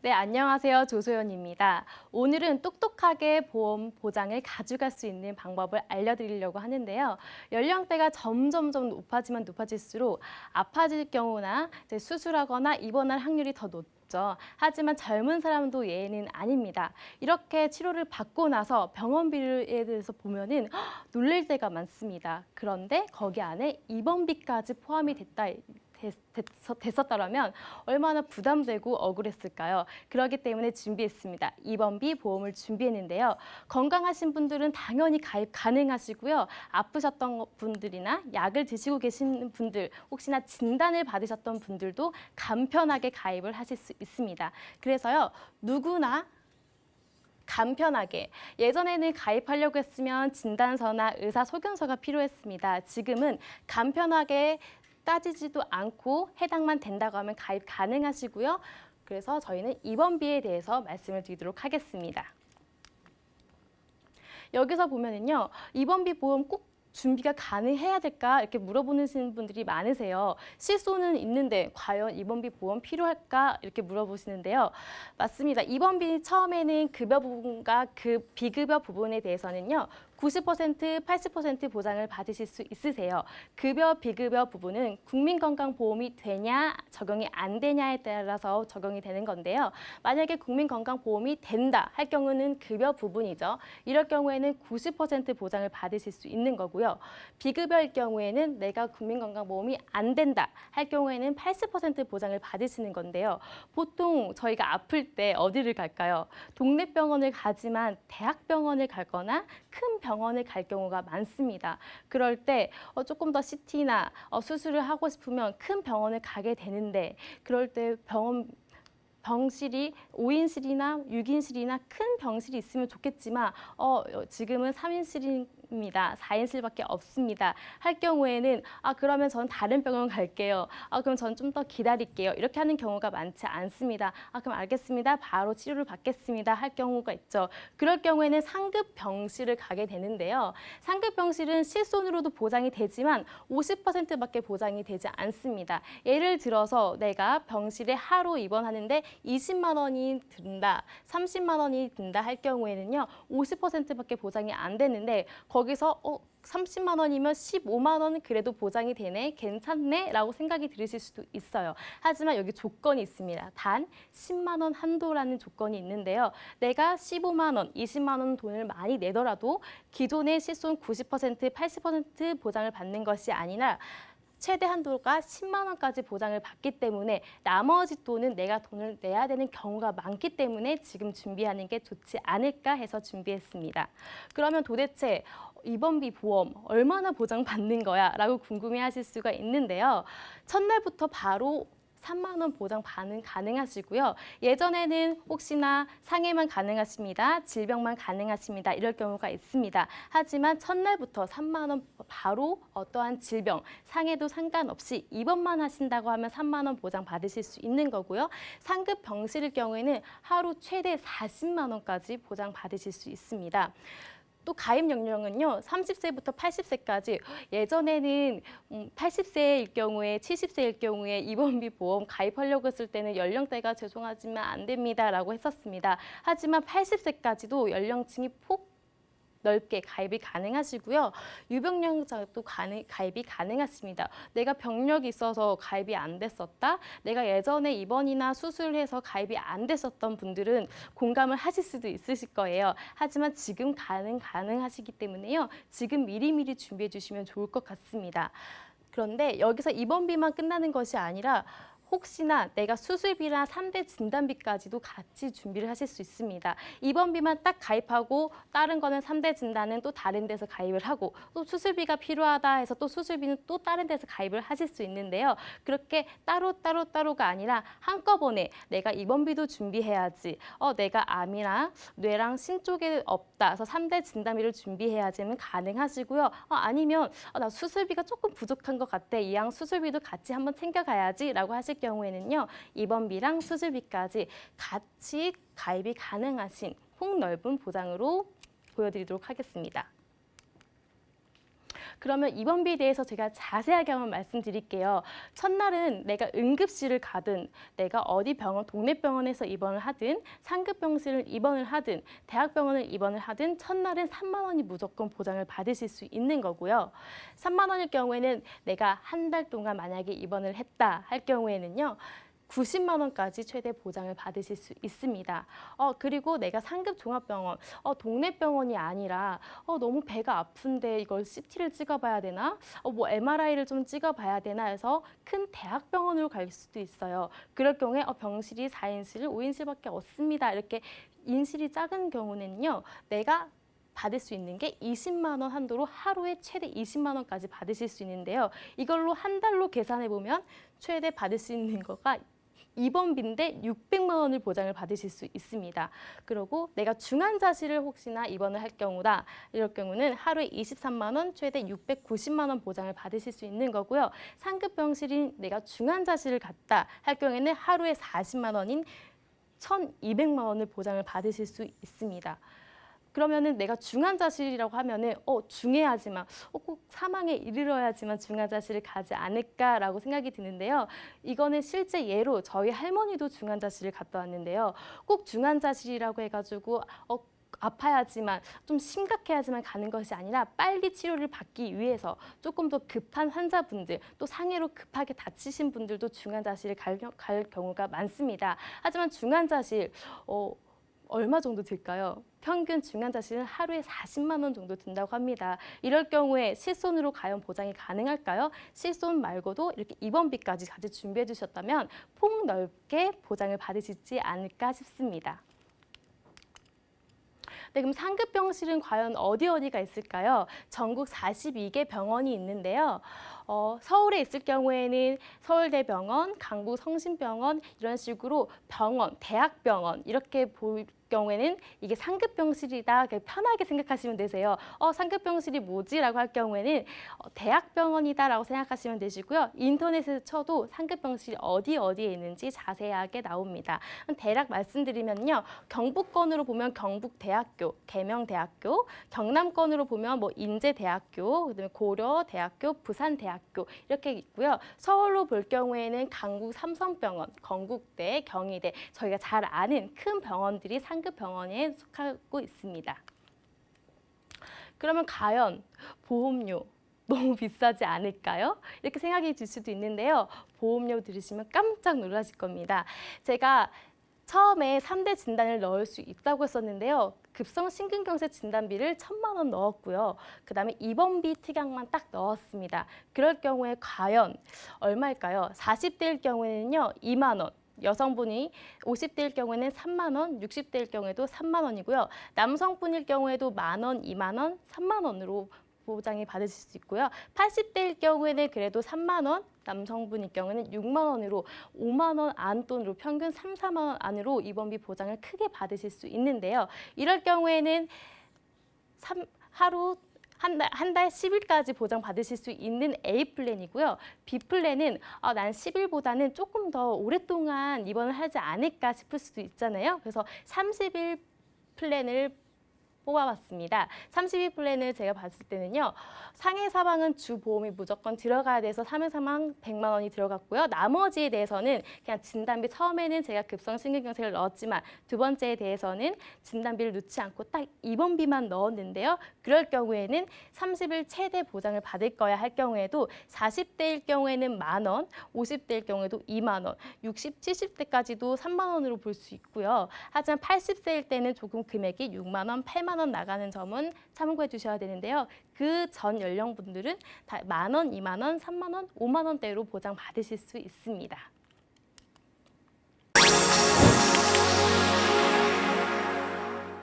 네, 안녕하세요. 조소연입니다. 오늘은 똑똑하게 보험 보장을 가져갈 수 있는 방법을 알려드리려고 하는데요. 연령대가 점점점 높아질수록 아파질 경우나 이제 수술하거나 입원할 확률이 더 높죠. 하지만 젊은 사람도 예외는 아닙니다. 이렇게 치료를 받고 나서 병원비에 대해서 보면은 놀랄 때가 많습니다. 그런데 거기 안에 입원비까지 포함이 됐었다면 얼마나 부담되고 억울했을까요? 그렇기 때문에 준비했습니다. 입원비 보험을 준비했는데요. 건강하신 분들은 당연히 가입 가능하시고요. 아프셨던 분들이나 약을 드시고 계신 분들, 혹시나 진단을 받으셨던 분들도 간편하게 가입을 하실 수 있습니다. 그래서요, 누구나 간편하게 예전에는 가입하려고 했으면 진단서나 의사소견서가 필요했습니다. 지금은 간편하게 따지지도 않고 해당만 된다고 하면 가입 가능하시고요. 그래서 저희는 입원비에 대해서 말씀을 드리도록 하겠습니다. 여기서 보면은요, 입원비 보험 꼭 준비가 가능해야 될까 이렇게 물어보시는 분들이 많으세요. 실손은 있는데 과연 입원비 보험 필요할까 이렇게 물어보시는데요. 맞습니다. 입원비 처음에는 급여 부분과 그 비급여 부분에 대해서는요. 90%, 80% 보장을 받으실 수 있으세요. 급여, 비급여 부분은 국민건강보험이 되냐, 적용이 안 되냐에 따라서 적용이 되는 건데요. 만약에 국민건강보험이 된다 할 경우는 급여 부분이죠. 이럴 경우에는 90% 보장을 받으실 수 있는 거고요. 비급여일 경우에는 내가 국민건강보험이 안 된다 할 경우에는 80% 보장을 받으시는 건데요. 보통 저희가 아플 때 어디를 갈까요? 동네 병원을 가지만 대학병원을 가거나 큰 병원을 갈 경우가 많습니다. 그럴 때 조금 더 CT나 수술을 하고 싶으면 큰 병원을 가게 되는데 그럴 때 병실이 5인실이나 6인실이나 큰 병실이 있으면 좋겠지만 지금은 3인실입니다. 4인실밖에 없습니다. 할 경우에는 그러면 전 다른 병원 갈게요. 그럼 전 좀 더 기다릴게요. 이렇게 하는 경우가 많지 않습니다. 그럼 알겠습니다. 바로 치료를 받겠습니다. 할 경우가 있죠. 그럴 경우에는 상급 병실을 가게 되는데요. 상급 병실은 실손으로도 보장이 되지만 50%밖에 보장이 되지 않습니다. 예를 들어서 내가 병실에 하루 입원하는데 20만 원이 든다, 30만 원이 든다 할 경우에는요. 50%밖에 보장이 안 되는데 거기서 30만 원이면 15만 원은 그래도 보장이 되네, 괜찮네 라고 생각이 들으실 수도 있어요. 하지만 여기 조건이 있습니다. 단 10만 원 한도라는 조건이 있는데요. 내가 15만 원, 20만 원 돈을 많이 내더라도 기존의 실손 90%, 80% 보장을 받는 것이 아니라 최대 한도가 10만 원까지 보장을 받기 때문에 나머지 돈은 내가 돈을 내야 되는 경우가 많기 때문에 지금 준비하는 게 좋지 않을까 해서 준비했습니다. 그러면 도대체 입원비 보험 얼마나 보장받는 거야? 라고 궁금해하실 수가 있는데요. 첫날부터 바로 3만 원 보장 가능하시고요. 예전에는 혹시나 상해만 가능하십니다. 질병만 가능하십니다. 이럴 경우가 있습니다. 하지만 첫날부터 3만 원 바로 어떠한 질병, 상해도 상관없이 입원만 하신다고 하면 3만 원 보장 받으실 수 있는 거고요. 상급 병실일 경우에는 하루 최대 40만 원까지 보장 받으실 수 있습니다. 또 가입 연령은요. 30세부터 80세까지 예전에는 80세일 경우에 70세일 경우에 입원비 보험 가입하려고 했을 때는 연령대가 죄송하지만 안 됩니다라고 했었습니다. 하지만 80세까지도 연령층이 넓게 가입이 가능하시고요. 유병력자도 가입이 가능하십니다. 내가 병력이 있어서 가입이 안 됐었다. 내가 예전에 입원이나 수술해서 가입이 안 됐었던 분들은 공감을 하실 수도 있으실 거예요. 하지만 지금 가능하시기 때문에요. 지금 미리미리 준비해 주시면 좋을 것 같습니다. 그런데 여기서 입원비만 끝나는 것이 아니라 혹시나 내가 수술비나 3대 진단비까지도 같이 준비를 하실 수 있습니다. 입원비만 딱 가입하고 다른 거는 3대 진단은 또 다른 데서 가입을 하고 또 수술비가 필요하다 해서 또 수술비는 또 다른 데서 가입을 하실 수 있는데요. 그렇게 따로가 아니라 한꺼번에 내가 입원비도 준비해야지. 내가 암이랑 뇌랑 신 쪽에 없다. 그래서 3대 진단비를 준비해야지는 가능하시고요. 아니면 나 수술비가 조금 부족한 것 같아. 이왕 수술비도 같이 한번 챙겨가야지 라고 하실 경우에는요. 입원비랑 수술비까지 같이 가입이 가능하신 폭넓은 보장으로 보여드리도록 하겠습니다. 그러면 입원비에 대해서 제가 자세하게 한번 말씀드릴게요. 첫날은 내가 응급실을 가든 내가 어디 병원, 동네 병원에서 입원을 하든 상급병실을 입원을 하든 대학병원을 입원을 하든 첫날은 3만 원이 무조건 보장을 받으실 수 있는 거고요. 3만 원일 경우에는 내가 한 달 동안 만약에 입원을 했다 할 경우에는요. 90만 원까지 최대 보장을 받으실 수 있습니다. 그리고 내가 상급 종합병원, 동네 병원이 아니라 너무 배가 아픈데 이걸 CT를 찍어봐야 되나? 뭐 MRI를 좀 찍어봐야 되나 해서 큰 대학병원으로 갈 수도 있어요. 그럴 경우에 병실이 4인실, 5인실밖에 없습니다. 이렇게 인실이 작은 경우는요. 내가 받을 수 있는 게 20만 원 한도로 하루에 최대 20만 원까지 받으실 수 있는데요. 이걸로 한 달로 계산해 보면 최대 받을 수 있는 거가 입원비인데 600만 원을 보장을 받으실 수 있습니다. 그리고 내가 중환자실을 혹시나 입원을 할 경우다. 이럴 경우는 하루에 23만 원, 최대 690만 원 보장을 받으실 수 있는 거고요. 상급 병실인 내가 중환자실을 갔다 할 경우에는 하루에 40만 원인 1,200만 원을 보장을 받으실 수 있습니다. 그러면은 내가 중환자실이라고 하면은 중해야지만 꼭 사망에 이르러야지만 중환자실을 가지 않을까라고 생각이 드는데요. 이거는 실제 예로 저희 할머니도 중환자실을 갔다 왔는데요. 꼭 중환자실이라고 해가지고 아파야지만 좀 심각해야지만 가는 것이 아니라 빨리 치료를 받기 위해서 조금 더 급한 환자분들 또 상해로 급하게 다치신 분들도 중환자실을 갈 경우가 많습니다. 하지만 중환자실 얼마 정도 들까요? 평균 중환자실은 하루에 40만 원 정도 든다고 합니다. 이럴 경우에 실손으로 과연 보장이 가능할까요? 실손 말고도 이렇게 입원비까지 같이 준비해 주셨다면 폭넓게 보장을 받으시지 않을까 싶습니다. 네, 그럼 상급병실은 과연 어디가 있을까요? 전국 42개 병원이 있는데요. 서울에 있을 경우에는 서울대병원, 강북성심병원 이런 식으로 병원, 대학병원 이렇게 볼 경우에는 이게 상급병실이다 편하게 생각하시면 되세요. 상급병실이 뭐지라고 할 경우에는 대학병원이다라고 생각하시면 되시고요. 인터넷에서 쳐도 상급병실이 어디에 있는지 자세하게 나옵니다. 대략 말씀드리면요. 경북권으로 보면 경북대학교, 계명대학교, 경남권으로 보면 뭐 인제대학교, 그다음에 고려대학교, 부산대학교 이렇게 있고요. 서울로 볼 경우에는 강북 삼성병원, 건국대, 경희대 저희가 잘 아는 큰 병원들이 상급 병원에 속하고 있습니다. 그러면 과연 보험료 너무 비싸지 않을까요? 이렇게 생각이 들 수도 있는데요. 보험료 들으시면 깜짝 놀라실 겁니다. 제가 처음에 3대 진단을 넣을 수 있다고 했었는데요. 급성 심근경색 진단비를 1,000만 원 넣었고요. 그다음에 입원비 특약만 딱 넣었습니다. 그럴 경우에 과연 얼마일까요? 40대일 경우에는요. 2만 원. 여성분이 50대일 경우에는 3만 원, 60대일 경우에도 3만 원이고요. 남성분일 경우에도 만 원, 2만 원, 3만 원으로 보장이 받으실 수 있고요. 80대일 경우에는 그래도 3만 원, 남성분일 경우에는 6만 원으로 5만 원 안돈으로 평균 3, 4만 원 안으로 입원비 보장을 크게 받으실 수 있는데요. 이럴 경우에는 하루 한 달 10일까지 보장받으실 수 있는 A 플랜이고요. B 플랜은 난 10일보다는 조금 더 오랫동안 입원을 하지 않을까 싶을 수도 있잖아요. 그래서 30일 플랜을 뽑아봤습니다. 30일 플랜을 제가 봤을 때는요. 상해 사망은 주 보험이 무조건 들어가야 돼서 상해 사망 100만 원이 들어갔고요. 나머지에 대해서는 그냥 진단비 처음에는 제가 급성 심근경색을 넣었지만 두 번째에 대해서는 진단비를 넣지 않고 딱 입원비만 넣었는데요. 그럴 경우에는 30일 최대 보장을 받을 거야 할 경우에도 40대일 경우에는 만 원, 50대일 경우에도 2만 원, 60, 70대까지도 3만 원으로 볼 수 있고요. 하지만 80세일 때는 조금 금액이 6만 원, 8만 원 나가는 점은 참고해 주셔야 되는데요. 그 전 연령분들은 다 만 원, 2만 원, 3만 원, 5만 원대로 보장 받으실 수 있습니다.